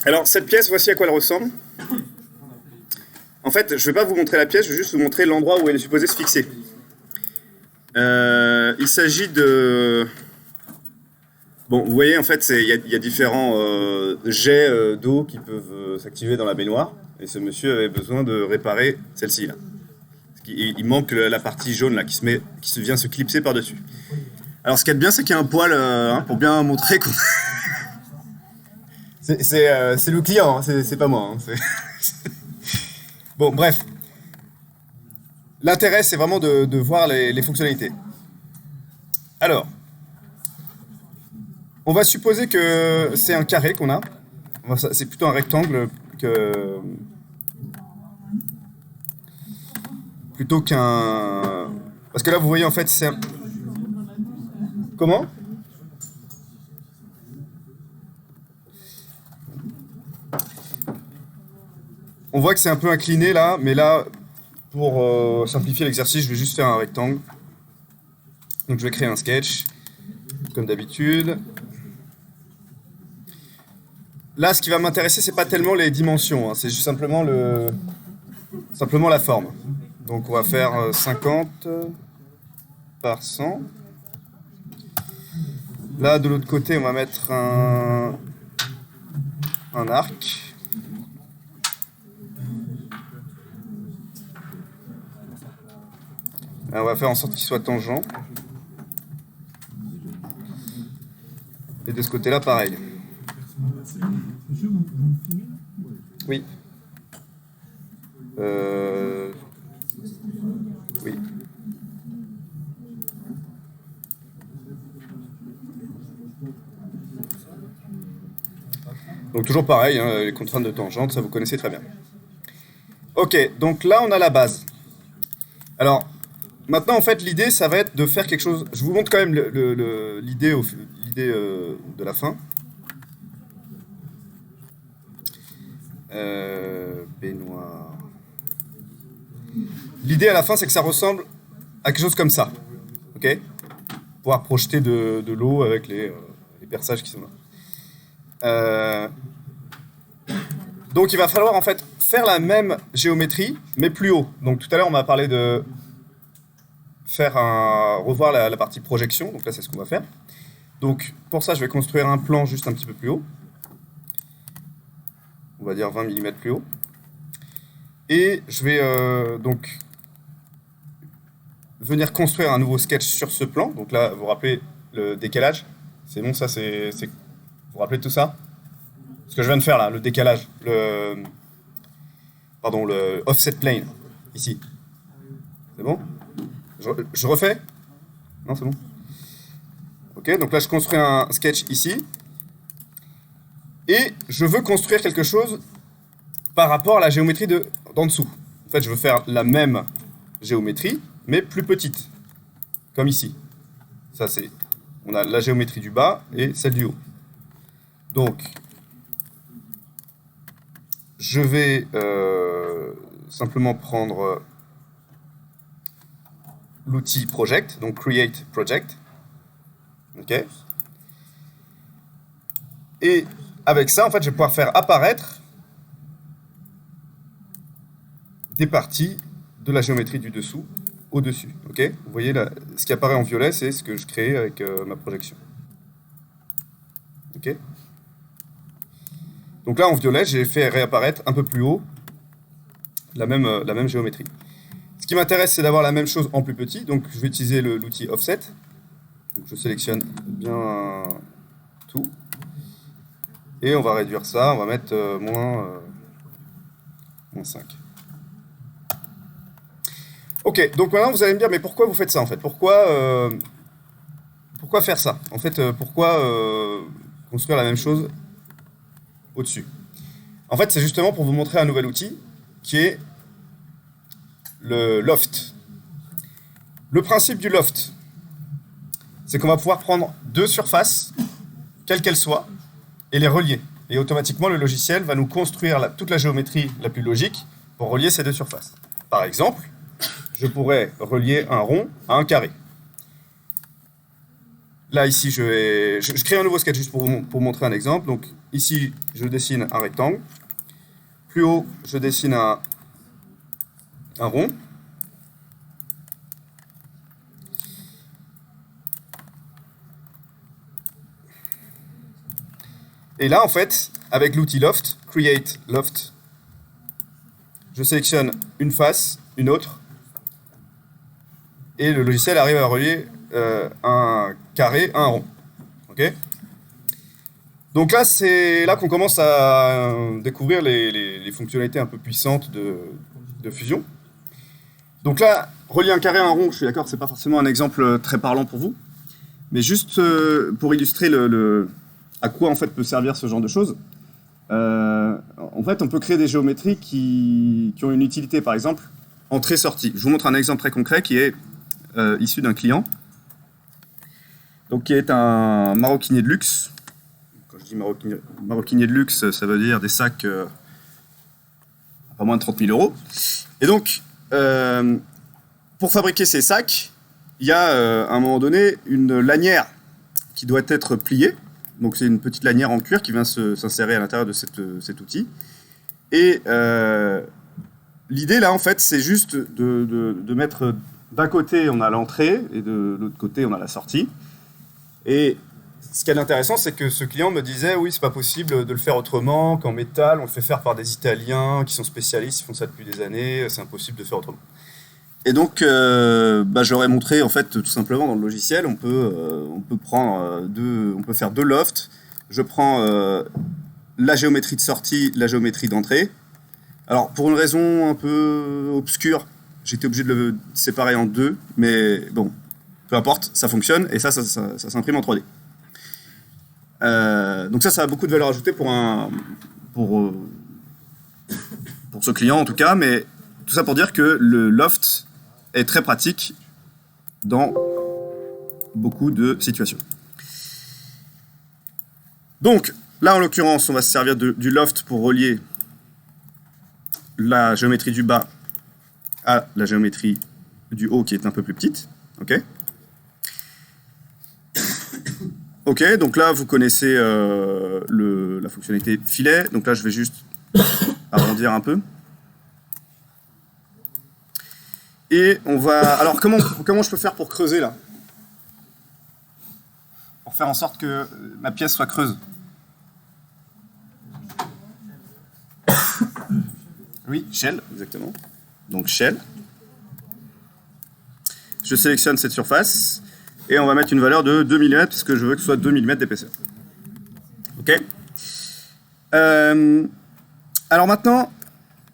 Alors, cette pièce, voici à quoi elle ressemble. En fait, je ne vais pas vous montrer la pièce, je vais juste vous montrer l'endroit où elle est supposée se fixer. Il s'agit de... Bon, vous voyez, en fait, il y a différents jets d'eau qui peuvent s'activer dans la baignoire. Et ce monsieur avait besoin de réparer celle-ci, là. Il manque la partie jaune, là, qui vient se clipser par-dessus. Alors, ce qu'il y a de bien, c'est qu'il y a un poil, pour bien montrer qu'on... c'est le client, c'est pas moi. Bon, bref. L'intérêt, c'est vraiment de voir les fonctionnalités. Alors, on va supposer que c'est un carré qu'on a. C'est plutôt un rectangle plutôt qu'un... Parce que là, vous voyez, en fait, c'est un... Comment ? On voit que c'est un peu incliné, là, mais là, pour simplifier l'exercice, je vais juste faire un rectangle. Donc, je vais créer un sketch, comme d'habitude. Là, ce qui va m'intéresser, c'est pas tellement les dimensions, hein, c'est juste simplement la forme. Donc, on va faire 50 par 100. Là, de l'autre côté, on va mettre un arc. Là, on va faire en sorte qu'il soit tangent. Et de ce côté-là, pareil. Oui. Oui. Donc toujours pareil, hein, les contraintes de tangente, ça vous connaissez très bien. Ok, donc là on a la base. Alors, maintenant en fait l'idée ça va être de faire quelque chose... Je vous montre quand même l'idée de la fin. Baignoire. L'idée à la fin c'est que ça ressemble à quelque chose comme ça. Ok ? Pouvoir projeter de l'eau avec les perçages qui sont là. Donc il va falloir en fait faire la même géométrie mais plus haut. Donc tout à l'heure on m'a parlé de revoir la partie projection, donc là c'est ce qu'on va faire. Donc pour ça je vais construire un plan juste un petit peu plus haut. On va dire 20 mm plus haut. Et je vais donc venir construire un nouveau sketch sur ce plan. Donc là, vous vous rappelez le décalage. C'est bon, ça, vous vous rappelez de tout ça ? Ce que je viens de faire là, le décalage, le offset plane, ici. C'est bon ? Je refais ? Non, c'est bon. Ok, donc là, je construis un sketch ici. Et je veux construire quelque chose par rapport à la géométrie d'en dessous. En fait, je veux faire la même géométrie, mais plus petite, comme ici. Ça, on a la géométrie du bas et celle du haut. Donc, je vais simplement prendre l'outil Project, donc Create Project. Ok. Et avec ça, en fait, je vais pouvoir faire apparaître des parties de la géométrie du dessous au-dessus. Okay, vous voyez, là, ce qui apparaît en violet, c'est ce que je crée avec ma projection. Okay. Donc là, en violet, j'ai fait réapparaître un peu plus haut la même géométrie. Ce qui m'intéresse, c'est d'avoir la même chose en plus petit. Donc, je vais utiliser l'outil Offset. Donc, je sélectionne bien tout. Et on va réduire ça. On va mettre moins 5. Ok, donc maintenant vous allez me dire, mais pourquoi vous faites ça en fait ? Pourquoi faire ça ? En fait, pourquoi construire la même chose au-dessus ? En fait, c'est justement pour vous montrer un nouvel outil qui est le loft. Le principe du loft, c'est qu'on va pouvoir prendre deux surfaces, quelles qu'elles soient, et les relier. Et automatiquement, le logiciel va nous construire toute la géométrie la plus logique pour relier ces deux surfaces. Par exemple, je pourrais relier un rond à un carré. Là, ici, je crée un nouveau sketch juste pour vous montrer un exemple. Donc, ici, je dessine un rectangle. Plus haut, je dessine un rond. Et là, en fait, avec l'outil Loft, Create Loft, je sélectionne une face, une autre, et le logiciel arrive à relier un carré à un rond. Ok ? Donc là, c'est là qu'on commence à découvrir les fonctionnalités un peu puissantes de Fusion. Donc là, relier un carré à un rond, je suis d'accord, c'est pas forcément un exemple très parlant pour vous, mais juste pour illustrer à quoi en fait peut servir ce genre de choses. En fait, on peut créer des géométries qui ont une utilité, par exemple, entrée-sortie. Je vous montre un exemple très concret qui est issu d'un client, donc qui est un maroquinier de luxe. Quand je dis maroquinier de luxe, ça veut dire des sacs à pas moins de 30 000 euros. Et donc, pour fabriquer ces sacs, il y a à un moment donné une lanière qui doit être pliée. Donc c'est une petite lanière en cuir qui vient s'insérer à l'intérieur de cet outil. Et l'idée là en fait c'est juste de mettre d'un côté on a l'entrée et de l'autre côté on a la sortie. Et ce qui est intéressant c'est que ce client me disait oui c'est pas possible de le faire autrement qu'en métal, on le fait faire par des Italiens qui sont spécialistes, ils font ça depuis des années, c'est impossible de faire autrement. Et donc, je leur ai montré en fait tout simplement dans le logiciel, on peut faire deux lofts. Je prends la géométrie de sortie, la géométrie d'entrée. Alors pour une raison un peu obscure, j'étais obligé de le séparer en deux, mais bon, peu importe, ça fonctionne et ça s'imprime en 3D. Donc ça a beaucoup de valeur ajoutée pour ce client en tout cas, mais tout ça pour dire que le loft est très pratique dans beaucoup de situations. Donc, là en l'occurrence, on va se servir du loft pour relier la géométrie du bas à la géométrie du haut qui est un peu plus petite. Ok. Ok, donc là vous connaissez la fonctionnalité filet. Donc là je vais juste arrondir un peu. Et on va... Alors, comment je peux faire pour creuser, là ? Pour faire en sorte que ma pièce soit creuse. Oui, shell, exactement. Donc, shell. Je sélectionne cette surface. Et on va mettre une valeur de 2 mm, parce que je veux que ce soit 2 mm d'épaisseur. OK ? Alors maintenant,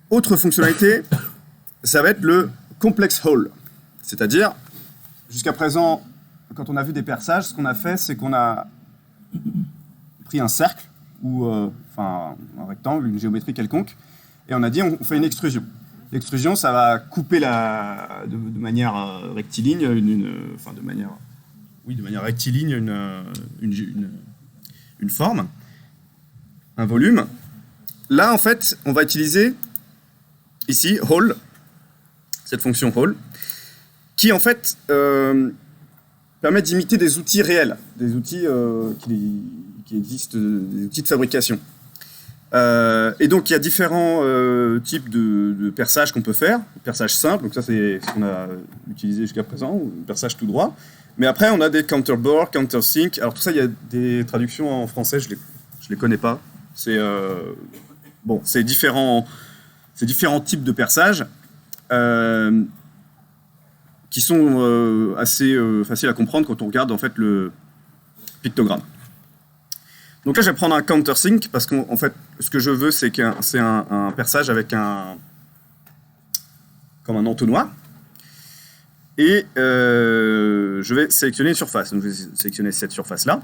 autre fonctionnalité, ça va être le complex hole. C'est-à-dire, jusqu'à présent, quand on a vu des perçages, ce qu'on a fait, c'est qu'on a pris un cercle, ou un rectangle, une géométrie quelconque, et on a dit on fait une extrusion. L'extrusion, ça va couper de manière rectiligne, de manière rectiligne une forme, un volume. Là, en fait, on va utiliser ici hole, cette fonction hole, qui en fait permet d'imiter des outils réels, des outils qui existent, des outils de fabrication. Et donc il y a différents types de perçage qu'on peut faire. Perçage simple, donc ça c'est ce qu'on a utilisé jusqu'à présent, ou perçage tout droit. Mais après on a des counterbore, countersink. Alors tout ça il y a des traductions en français, je les connais pas. C'est différents types de perçage qui sont assez faciles à comprendre quand on regarde en fait le pictogramme. Donc là, je vais prendre un countersink parce qu'en fait, ce que je veux, c'est un perçage avec comme un entonnoir. Et je vais sélectionner une surface. Donc, je vais sélectionner cette surface-là.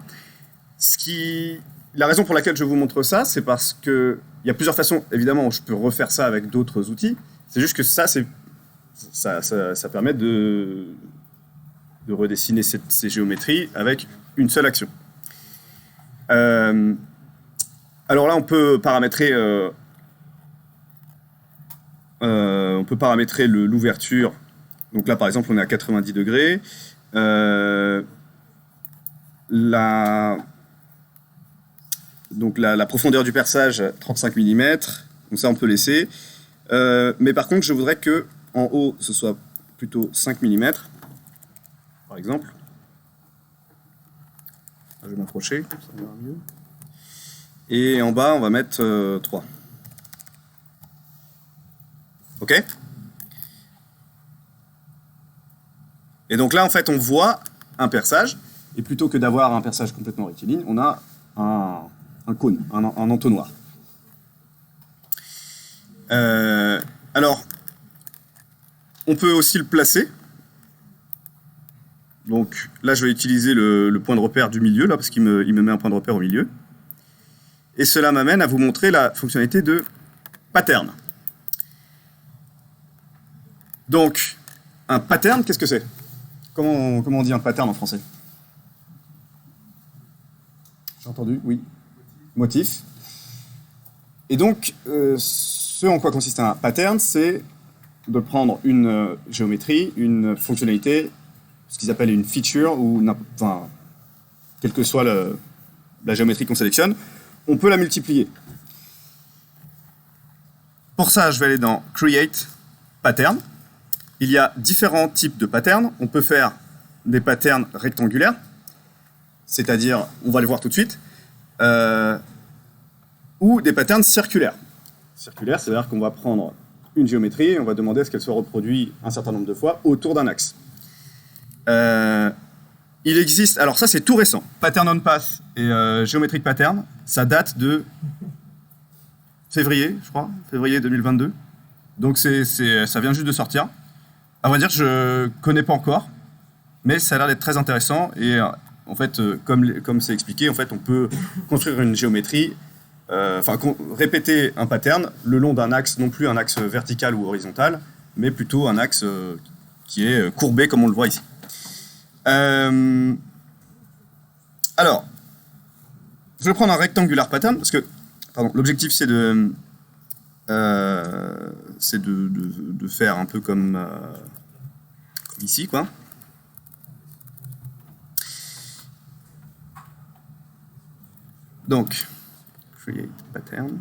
La raison pour laquelle je vous montre ça, c'est parce qu'il y a plusieurs façons. Évidemment, je peux refaire ça avec d'autres outils. C'est juste que ça permet de redessiner ces géométries avec une seule action. Alors là, on peut paramétrer l'ouverture. Donc là, par exemple, on est à 90 degrés. Donc la profondeur du perçage, 35 mm. Donc ça, on peut laisser. Mais par contre, je voudrais que en haut, ce soit plutôt 5 mm, par exemple. Je vais m'approcher, ça ira mieux. Et en bas, on va mettre 3. OK? Et donc là, en fait, on voit un perçage. Et plutôt que d'avoir un perçage complètement rectiligne, on a un cône, un entonnoir. Alors, on peut aussi le placer. Donc là, je vais utiliser le point de repère du milieu, là, parce qu'il me met un point de repère au milieu. Et cela m'amène à vous montrer la fonctionnalité de pattern. Donc, un pattern, qu'est-ce que c'est? Comment on dit un pattern en français? J'ai entendu, oui. Motif. Et donc, ce en quoi consiste un pattern, c'est de prendre une géométrie, une fonctionnalité, ce qu'ils appellent une feature, ou enfin, quelle que soit la géométrie qu'on sélectionne, on peut la multiplier. Pour ça, je vais aller dans Create Pattern. Il y a différents types de patterns. On peut faire des patterns rectangulaires, c'est-à-dire, on va le voir tout de suite, ou des patterns circulaires. Circulaire, c'est-à-dire qu'on va prendre une géométrie et on va demander à ce qu'elle soit reproduite un certain nombre de fois autour d'un axe. Il existe, alors ça c'est tout récent, Pattern on Path et Geometric Pattern, ça date de février, je crois, février 2022. Donc ça vient juste de sortir. À vrai dire, je connais pas encore, mais ça a l'air d'être très intéressant. Et en fait, comme c'est expliqué, en fait, on peut construire une géométrie, répéter un pattern le long d'un axe, non plus un axe vertical ou horizontal, mais plutôt un axe qui est courbé comme on le voit ici. Alors, je vais prendre un rectangular pattern parce que, l'objectif c'est de faire un peu comme ici, quoi. Donc, create pattern.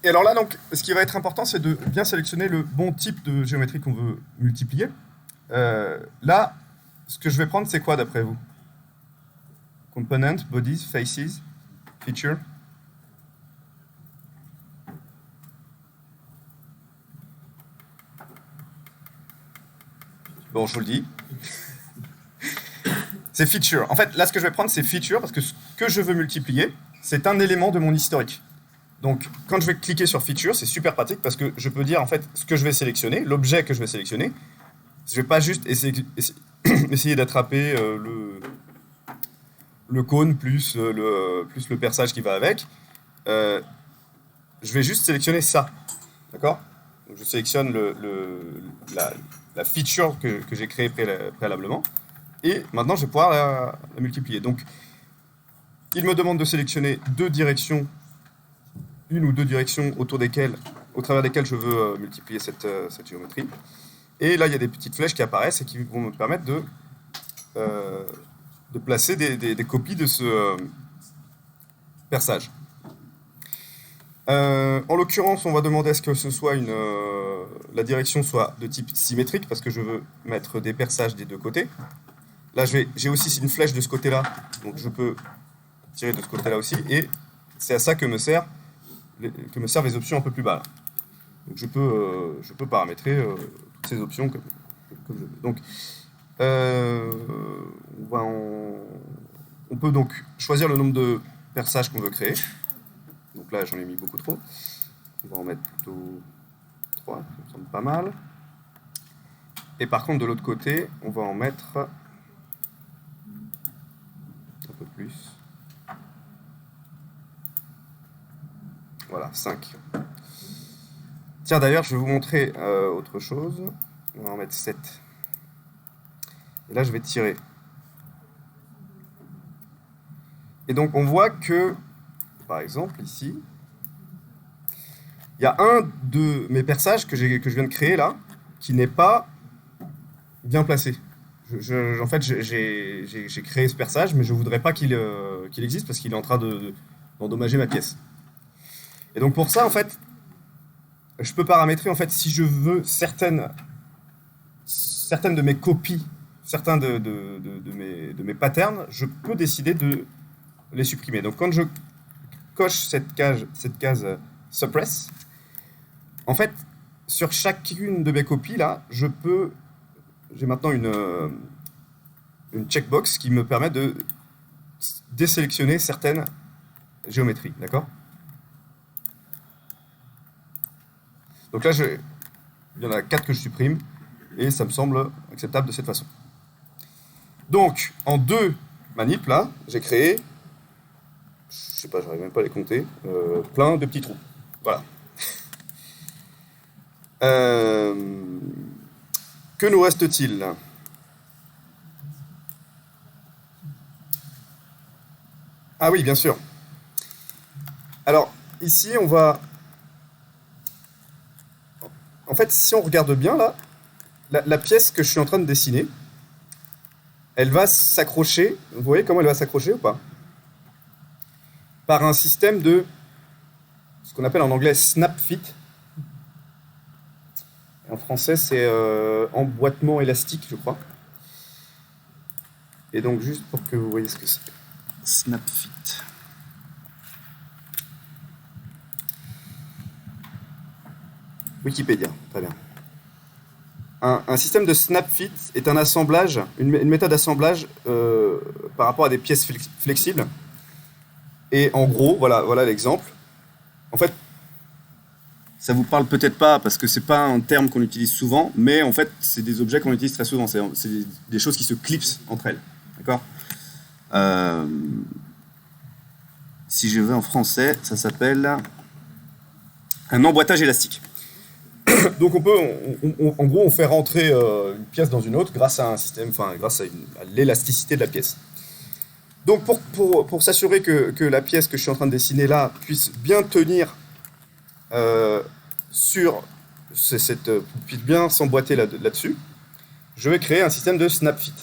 Et alors là, donc, ce qui va être important, c'est de bien sélectionner le bon type de géométrie qu'on veut multiplier. Là, ce que je vais prendre, c'est quoi d'après vous? Component, bodies, faces, feature. Bon, je vous le dis. C'est feature. En fait, là, ce que je vais prendre, c'est feature, parce que ce que je veux multiplier, c'est un élément de mon historique. Donc, quand je vais cliquer sur feature, c'est super pratique, parce que je peux dire, en fait, ce que je vais sélectionner, l'objet que je vais sélectionner. Je ne vais pas juste essayer d'attraper le cône plus le perçage qui va avec. Je vais juste sélectionner ça. D'accord? Donc, je sélectionne la feature que j'ai créée préalablement. Et maintenant, je vais pouvoir la multiplier. Donc, il me demande de sélectionner une ou deux directions au travers desquelles je veux multiplier cette géométrie. Et là, il y a des petites flèches qui apparaissent et qui vont me permettre de placer des copies de ce perçage. En l'occurrence, on va demander à ce que la direction soit de type symétrique, parce que je veux mettre des perçages des deux côtés. Là, j'ai aussi une flèche de ce côté-là, donc je peux tirer de ce côté-là aussi, et c'est à ça que me servent les options un peu plus bas. Là. Donc je peux paramétrer toutes ces options comme je veux. Donc, on peut donc choisir le nombre de perçages qu'on veut créer. Donc là, j'en ai mis beaucoup trop. On va en mettre plutôt 3, ça me semble pas mal. Et par contre, de l'autre côté, on va en mettre un peu plus. Voilà, 5. Tiens, d'ailleurs, je vais vous montrer autre chose. On va en mettre 7. Et là, je vais tirer. Et donc, on voit que, par exemple, ici, il y a un de mes perçages que je viens de créer là, qui n'est pas bien placé. En fait, j'ai créé ce perçage, mais je voudrais pas qu'il existe parce qu'il est en train d'endommager ma pièce. Et donc pour ça, en fait, je peux paramétrer, en fait, si je veux certaines de mes copies, certains de mes patterns, je peux décider de les supprimer. Donc quand je coche cette case suppress, en fait, sur chacune de mes copies, là, j'ai maintenant une checkbox qui me permet de désélectionner certaines géométries, d'accord? Donc là, il y en a 4 que je supprime, et ça me semble acceptable de cette façon. Donc, en 2 manips, là, j'ai créé, je sais pas, j'arrive même pas à les compter, plein de petits trous. Voilà. Que nous reste-t-il? Ah oui, bien sûr. Alors, ici, on va... En fait, si on regarde bien, là, la pièce que je suis en train de dessiner, elle va s'accrocher. Vous voyez comment elle va s'accrocher ou pas? Par un système de ce qu'on appelle en anglais snap fit. En français, c'est emboîtement élastique, je crois. Et donc, juste pour que vous voyez ce que c'est. Snap fit. Wikipédia, très bien. Un système de snap fit est un assemblage, une méthode d'assemblage par rapport à des pièces flexibles. Et en gros, voilà l'exemple. En fait, ça vous parle peut-être pas parce que c'est pas un terme qu'on utilise souvent, mais en fait, c'est des objets qu'on utilise très souvent. C'est des choses qui se clipsent entre elles. D'accord? Si je vais en français, ça s'appelle un emboîtage élastique. Donc en gros, on fait rentrer une pièce dans une autre grâce à un système, enfin grâce à l'élasticité de la pièce. Donc pour s'assurer que la pièce que je suis en train de dessiner là puisse bien tenir puisse bien s'emboîter là-dessus, je vais créer un système de snap fit.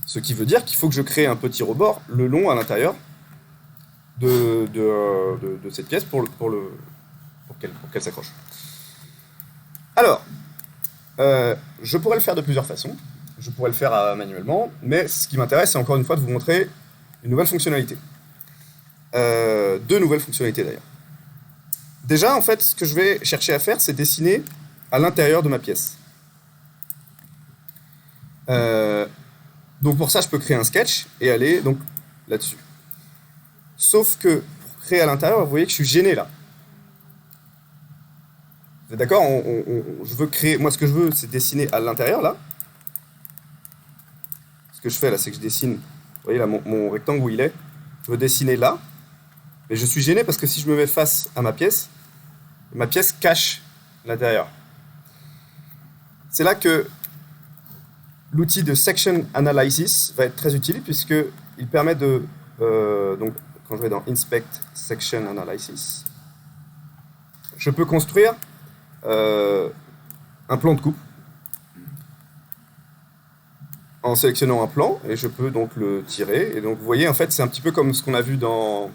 Ce qui veut dire qu'il faut que je crée un petit rebord le long à l'intérieur de cette pièce pour qu'elle s'accroche. Alors, je pourrais le faire de plusieurs façons. Je pourrais le faire manuellement, mais ce qui m'intéresse, c'est encore une fois de vous montrer une nouvelle fonctionnalité. 2 nouvelles fonctionnalités d'ailleurs. Déjà, en fait, ce que je vais chercher à faire, c'est dessiner à l'intérieur de ma pièce. Donc pour ça, je peux créer un sketch et aller donc là-dessus. Sauf que pour créer à l'intérieur, vous voyez que je suis gêné là. Vous êtes d'accord? Je veux créer. Moi, ce que je veux, c'est dessiner à l'intérieur là. Ce que je fais là, c'est que je dessine. Vous voyez là, mon rectangle où il est. Je veux dessiner là. Mais je suis gêné parce que si je me mets face à ma pièce cache l'intérieur. C'est là que l'outil de Section Analysis va être très utile puisqu'il permet de... donc, quand je vais dans Inspect Section Analysis, je peux construire un plan de coupe en sélectionnant un plan et je peux donc le tirer. Et donc vous voyez, en fait, c'est un petit peu comme ce qu'on a vu dans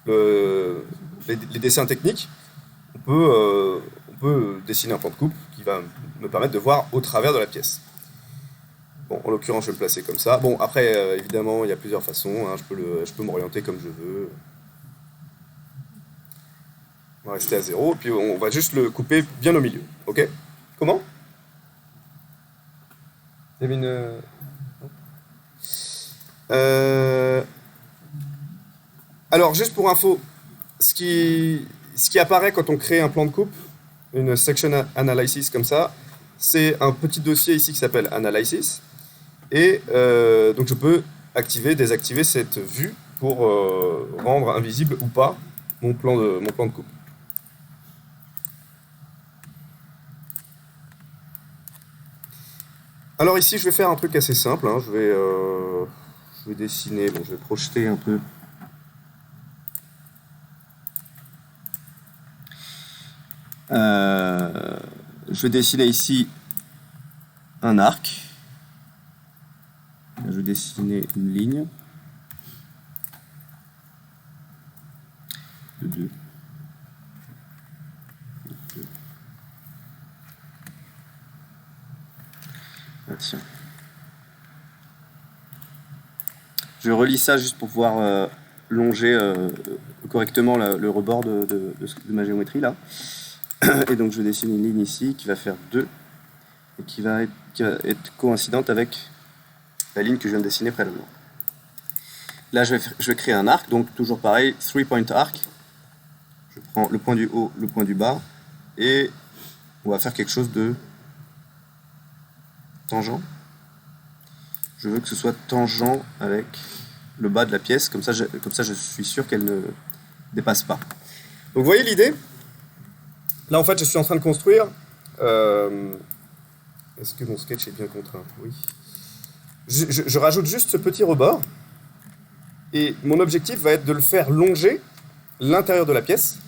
les dessins techniques. On peut dessiner un plan de coupe qui va me permettre de voir au travers de la pièce. Bon, en l'occurrence, je vais le placer comme ça. Bon, après, évidemment, il y a plusieurs façons. Hein. Je peux m'orienter comme je veux. On va rester à 0, puis on va juste le couper bien au milieu. Ok? Comment? Il y avait une... Alors, juste pour info, ce qui apparaît quand on crée un plan de coupe, une section analysis comme ça, c'est un petit dossier ici qui s'appelle analysis. Et donc je peux activer, désactiver cette vue pour rendre invisible ou pas mon plan de coupe. Alors ici, je vais faire un truc assez simple. Hein. Je vais dessiner, bon, je vais projeter un peu. Je vais dessiner ici un arc. je vais dessiner une ligne de 2. Ah, tiens. Je relis ça juste pour pouvoir longer correctement le rebord de ma géométrie là. Et donc je dessine une ligne ici qui va faire 2 et qui va être coïncidente avec la ligne que je viens de dessiner préalablement. Là je vais créer un arc, donc toujours pareil, 3-point arc. Je prends le point du haut, le point du bas, et on va faire quelque chose de tangent. Je veux que ce soit tangent avec le bas de la pièce, comme ça je suis sûr qu'elle ne dépasse pas. Donc vous voyez l'idée? Là en fait je suis en train de construire... Est-ce que mon sketch est bien contraint? Oui. Je rajoute juste ce petit rebord, et mon objectif va être de le faire longer l'intérieur de la pièce,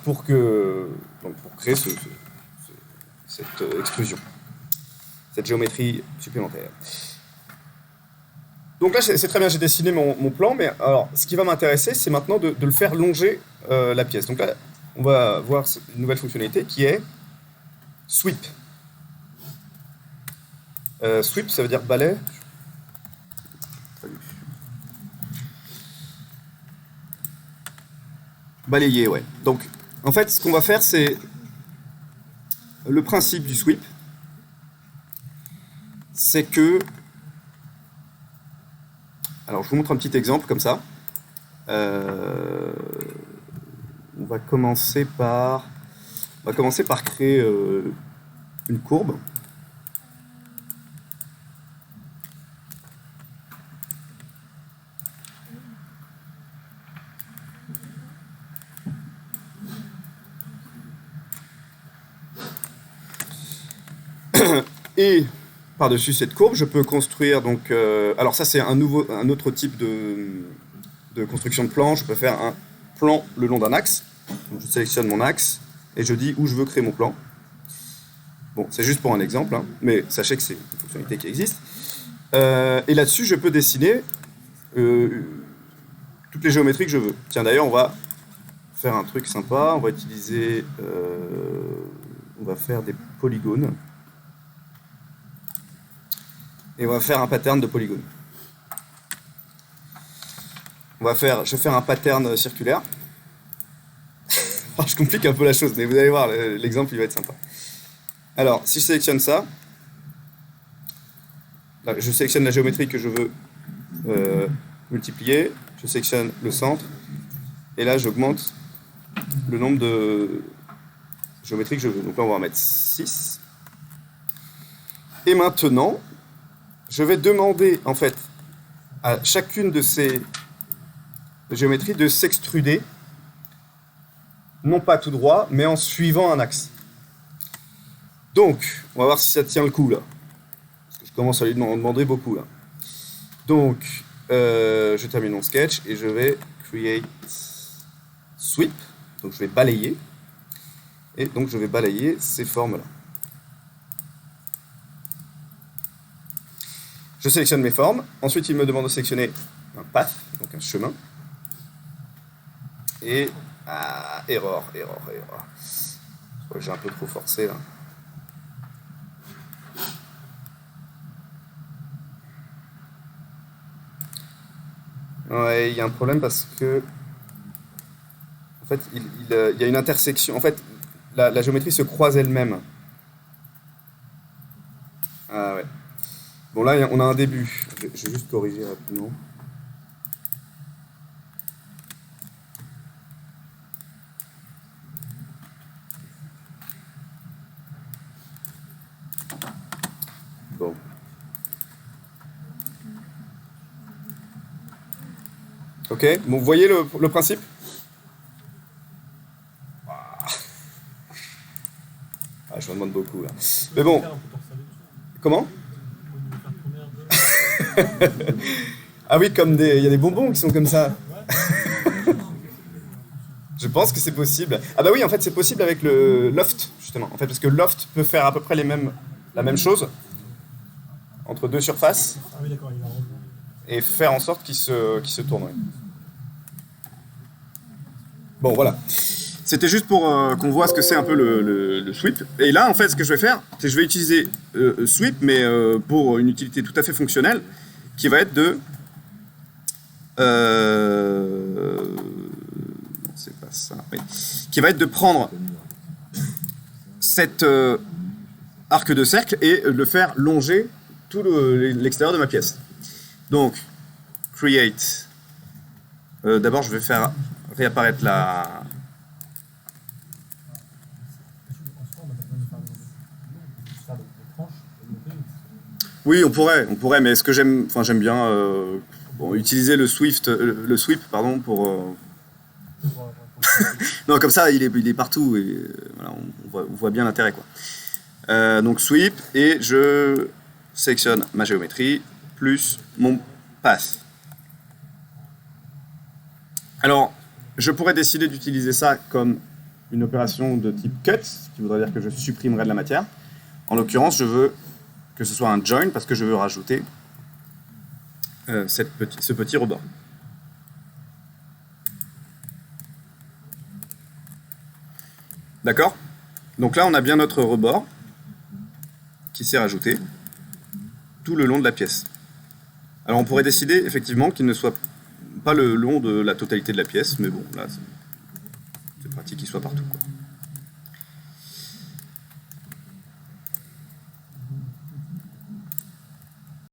pour créer cette extrusion, cette géométrie supplémentaire. Donc là, c'est très bien, j'ai dessiné mon plan, mais alors, ce qui va m'intéresser, c'est maintenant de le faire longer la pièce. Donc là, on va voir une nouvelle fonctionnalité qui est sweep. Sweep, ça veut dire balai. Balayer, ouais. Donc, en fait, ce qu'on va faire, c'est le principe du sweep, c'est que... Alors, je vous montre un petit exemple comme ça. On va commencer par créer une courbe. Et par-dessus cette courbe, je peux construire donc... alors ça, c'est un autre type de construction de plan. Je peux faire un plan le long d'un axe. Donc, je sélectionne mon axe et je dis où je veux créer mon plan. Bon, c'est juste pour un exemple, hein, mais sachez que c'est une fonctionnalité qui existe. Et là-dessus, je peux dessiner toutes les géométries que je veux. Tiens, d'ailleurs, on va faire un truc sympa. On va utiliser... on va faire des polygones. Et on va faire un pattern de polygone. Je vais faire un pattern circulaire. Je complique un peu la chose, mais vous allez voir, l'exemple il va être sympa. Alors, si je sélectionne ça, là, je sélectionne la géométrie que je veux multiplier, je sélectionne le centre, et là j'augmente le nombre de géométries que je veux. Donc là on va en mettre 6. Et maintenant, je vais demander en fait à chacune de ces géométries de s'extruder, non pas tout droit, mais en suivant un axe. Donc, on va voir si ça tient le coup là. Parce que je commence à lui en demander beaucoup là. Donc, je termine mon sketch et je vais create sweep. Donc je vais balayer. Et donc je vais balayer ces formes là. Je sélectionne mes formes. Ensuite, il me demande de sélectionner un path, donc un chemin. Et... Ah, erreur. Je crois que j'ai un peu trop forcé là. Ouais, il y a un problème parce que... En fait, il y a une intersection. En fait, la géométrie se croise elle-même. Ah ouais. Bon, là, on a un début. Je vais juste corriger rapidement. Bon. Ok, bon, vous voyez le principe? Ah, je me demande beaucoup, là. Mais bon. Comment? Ah oui, il y a des bonbons qui sont comme ça. Je pense que c'est possible. Ah bah oui, en fait, c'est possible avec le loft, justement. En fait, parce que loft peut faire à peu près la la même chose entre deux surfaces Ah oui, d'accord, il va rebondir. et faire en sorte qu'ils se tournent. Oui. Bon, voilà. C'était juste pour qu'on voit ce que c'est un peu le sweep. Et là, en fait, ce que je vais faire, c'est que je vais utiliser sweep, mais pour une utilité tout à fait fonctionnelle, qui va être de... non, c'est pas ça. Oui. Qui va être de prendre cet arc de cercle et le faire longer tout l'extérieur de ma pièce. Donc, create. D'abord, je vais faire réapparaître la... Oui, on pourrait, mais ce que j'aime bien utiliser le sweep, pardon, pour... non, comme ça, il est partout, et voilà, on voit bien l'intérêt, quoi. Donc sweep, et je sélectionne ma géométrie, plus mon path. Alors, je pourrais décider d'utiliser ça comme une opération de type cut, ce qui voudrait dire que je supprimerai de la matière. En l'occurrence, je veux que ce soit un join parce que je veux rajouter ce petit rebord. D'accord? Donc là, on a bien notre rebord qui s'est rajouté tout le long de la pièce. Alors on pourrait décider effectivement qu'il ne soit pas le long de la totalité de la pièce, mais bon, là, c'est pratique qu'il soit partout, quoi.